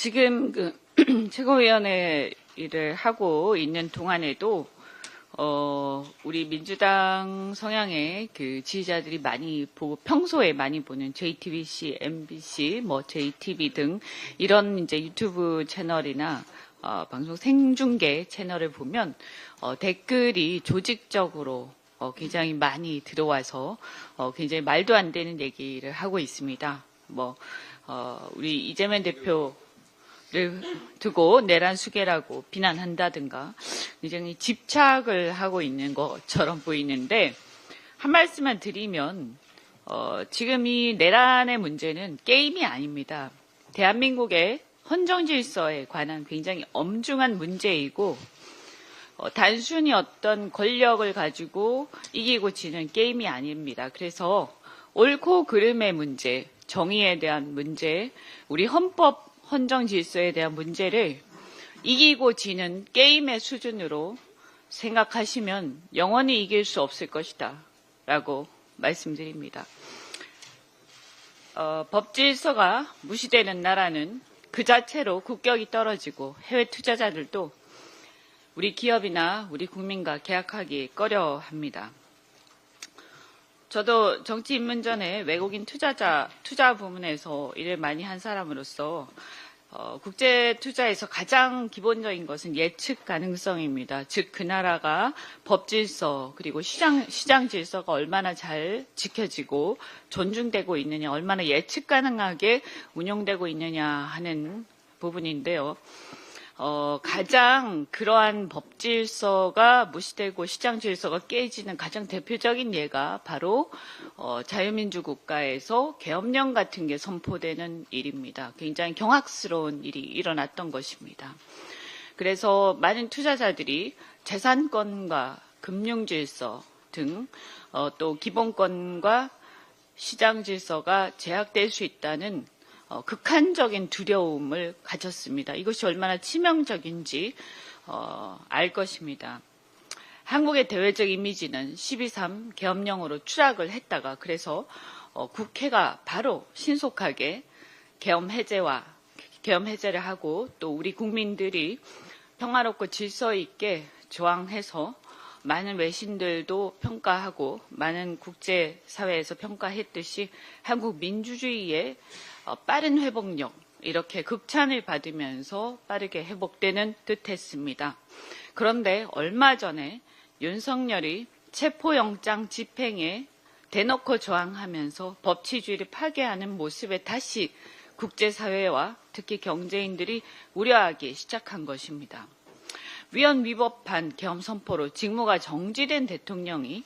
지금 최고위원회 일을 하고 있는 동안에도 우리 민주당 성향의 지지자들이 많이 보고 평소에 많이 보는 JTBC, MBC, JTV 등 이런 이제 유튜브 채널이나 방송 생중계 채널을 보면 댓글이 조직적으로 굉장히 많이 들어와서 굉장히 말도 안 되는 얘기를 하고 있습니다. 우리 이재명 대표를 두고 내란 수계라고 비난한다든가 굉장히 집착을 하고 있는 것처럼 보이는데, 한 말씀만 드리면 지금 이 내란의 문제는 게임이 아닙니다. 대한민국의 헌정 질서에 관한 굉장히 엄중한 문제이고, 단순히 어떤 권력을 가지고 이기고 지는 게임이 아닙니다. 그래서 옳고 그름의 문제, 정의에 대한 문제, 우리 헌법, 헌정 질서에 대한 문제를 이기고 지는 게임의 수준으로 생각하시면 영원히 이길 수 없을 것이다 라고 말씀드립니다. 법 질서가 무시되는 나라는 그 자체로 국격이 떨어지고 해외 투자자들도 우리 기업이나 우리 국민과 계약하기 꺼려합니다. 저도 정치 입문 전에 외국인 투자 부문에서 일을 많이 한 사람으로서 국제 투자에서 가장 기본적인 것은 예측 가능성입니다. 즉 그 나라가 법 질서 그리고 시장 질서가 얼마나 잘 지켜지고 존중되고 있느냐, 얼마나 예측 가능하게 운영되고 있느냐 하는 부분인데요. 가장 그러한 법 질서가 무시되고 시장 질서가 깨지는 가장 대표적인 예가 바로 자유민주 국가에서 계엄령 같은 게 선포되는 일입니다. 굉장히 경악스러운 일이 일어났던 것입니다. 그래서 많은 투자자들이 재산권과 금융 질서 등 또 기본권과 시장 질서가 제약될 수 있다는 극한적인 두려움을 가졌습니다. 이것이 얼마나 치명적인지 알 것입니다. 한국의 대외적 이미지는 12.3 계엄령으로 추락을 했다가 그래서 국회가 바로 신속하게 계엄 해제를 하고 또 우리 국민들이 평화롭고 질서 있게 저항해서 많은 외신들도 평가하고 많은 국제사회에서 평가했듯이 한국 민주주의의 빠른 회복력, 이렇게 극찬을 받으면서 빠르게 회복되는 듯했습니다. 그런데 얼마 전에 윤석열이 체포영장 집행에 대놓고 저항하면서 법치주의를 파괴하는 모습에 다시 국제사회와 특히 경제인들이 우려하기 시작한 것입니다. 위헌 위법한 계엄 선포로 직무가 정지된 대통령이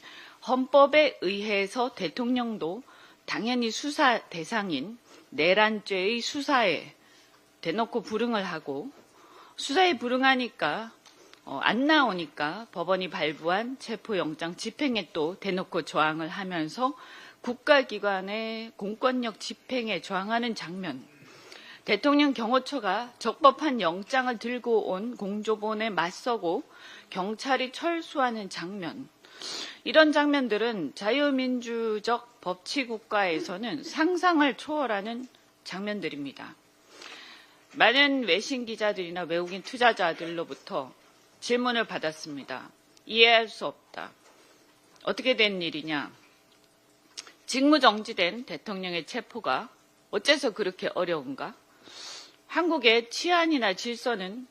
헌법에 의해서 대통령도 당연히 수사 대상인 내란죄의 수사에 대놓고 불응을 하고, 수사에 불응하니까 안 나오니까 법원이 발부한 체포영장 집행에 또 대놓고 저항을 하면서 국가기관의 공권력 집행에 저항하는 장면, 대통령 경호처가 적법한 영장을 들고 온 공조본에 맞서고 경찰이 철수하는 장면, 이런 장면들은 자유민주적 법치국가에서는 상상을 초월하는 장면들입니다. 많은 외신 기자들이나 외국인 투자자들로부터 질문을 받았습니다. 이해할 수 없다. 어떻게 된 일이냐? 직무정지된 대통령의 체포가 어째서 그렇게 어려운가? 한국의 치안이나 질서는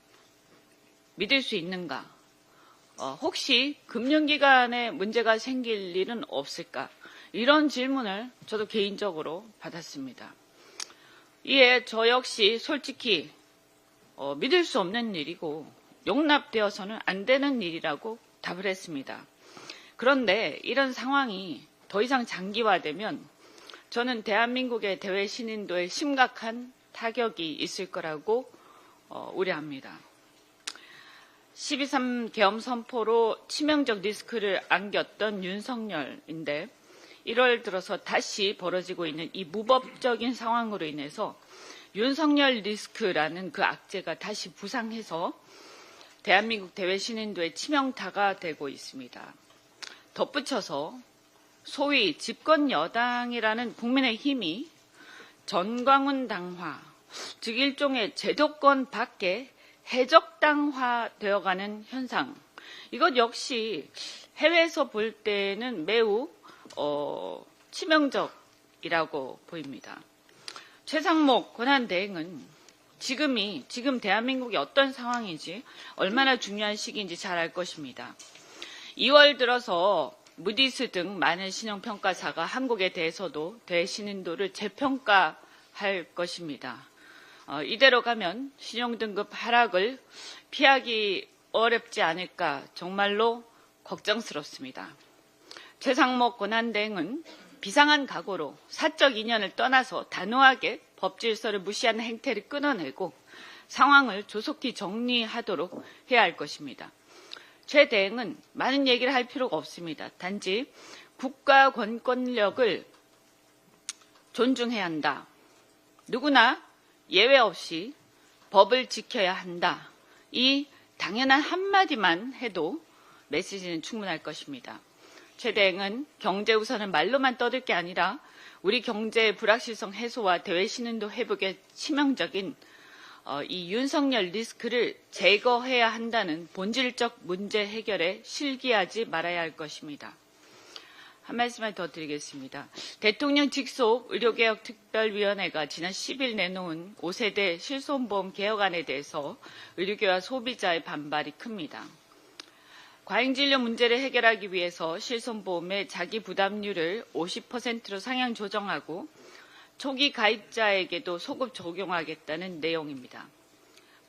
믿을 수 있는가? 혹시 금융기관에 문제가 생길 일은 없을까? 이런 질문을 저도 개인적으로 받았습니다. 이에 저 역시 솔직히 믿을 수 없는 일이고 용납되어서는 안 되는 일이라고 답을 했습니다. 그런데 이런 상황이 더 이상 장기화되면 저는 대한민국의 대외 신인도에 심각한 타격이 있을 거라고 우려합니다. 12.3 계엄 선포로 치명적 리스크를 안겼던 윤석열인데 1월 들어서 다시 벌어지고 있는 이 무법적인 상황으로 인해서 윤석열 리스크라는 그 악재가 다시 부상해서 대한민국 대외 신인도에 치명타가 되고 있습니다. 덧붙여서 소위 집권 여당이라는 국민의힘이 전광훈 당화, 즉 일종의 제도권 밖에 해적당화되어가는 현상. 이것 역시 해외에서 볼 때는 매우 치명적이라고 보입니다. 최상목 권한대행은 지금 대한민국이 어떤 상황인지 얼마나 중요한 시기인지 잘 알 것입니다. 2월 들어서 무디스 등 많은 신용평가사가 한국에 대해서도 대신인도를 재평가할 것입니다. 이대로 가면 신용등급 하락을 피하기 어렵지 않을까 정말로 걱정스럽습니다. 최상목 권한대행은 비상한 각오로 사적 인연을 떠나서 단호하게 법 질서를 무시하는 행태를 끊어내고 상황을 조속히 정리하도록 해야 할 것입니다. 최 대행은 많은 얘기를 할 필요가 없습니다. 단지 국가 권권력을 존중해야 한다. 누구나 예외 없이 법을 지켜야 한다. 이 당연한 한마디만 해도 메시지는 충분할 것입니다. 최 대행은 경제 우선은 말로만 떠들 게 아니라 우리 경제의 불확실성 해소와 대외 신인도 회복에 치명적인 이 윤석열 리스크를 제거해야 한다는 본질적 문제 해결에 실기하지 말아야 할 것입니다. 한 말씀만 더 드리겠습니다. 대통령 직속 의료개혁특별위원회가 지난 10일 내놓은 5세대 실손보험 개혁안에 대해서 의료계와 소비자의 반발이 큽니다. 과잉진료 문제를 해결하기 위해서 실손보험의 자기 부담률을 50%로 상향 조정하고 초기 가입자에게도 소급 적용하겠다는 내용입니다.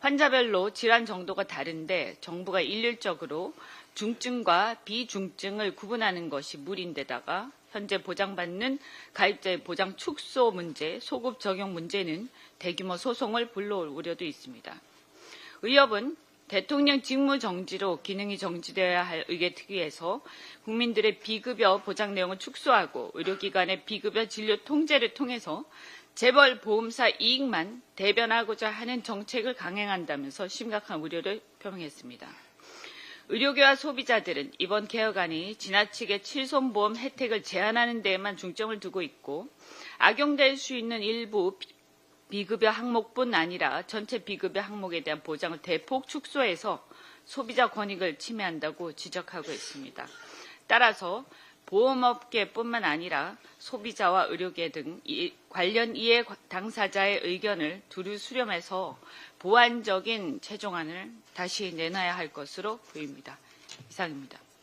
환자별로 질환 정도가 다른데 정부가 일률적으로 중증과 비중증을 구분하는 것이 무리인데다가 현재 보장받는 가입자의 보장 축소 문제, 소급 적용 문제는 대규모 소송을 불러올 우려도 있습니다. 의협은 대통령 직무 정지로 기능이 정지되어야 할 의계특위에서 국민들의 비급여 보장 내용을 축소하고 의료기관의 비급여 진료 통제를 통해서 재벌 보험사 이익만 대변하고자 하는 정책을 강행한다면서 심각한 우려를 표명했습니다. 의료계와 소비자들은 이번 개혁안이 지나치게 실손보험 혜택을 제한하는 데에만 중점을 두고 있고 악용될 수 있는 일부 비급여 항목뿐 아니라 전체 비급여 항목에 대한 보장을 대폭 축소해서 소비자 권익을 침해한다고 지적하고 있습니다. 따라서 보험업계뿐만 아니라 소비자와 의료계 등 관련 이해 당사자의 의견을 두루 수렴해서 보완적인 최종안을 다시 내놔야 할 것으로 보입니다. 이상입니다.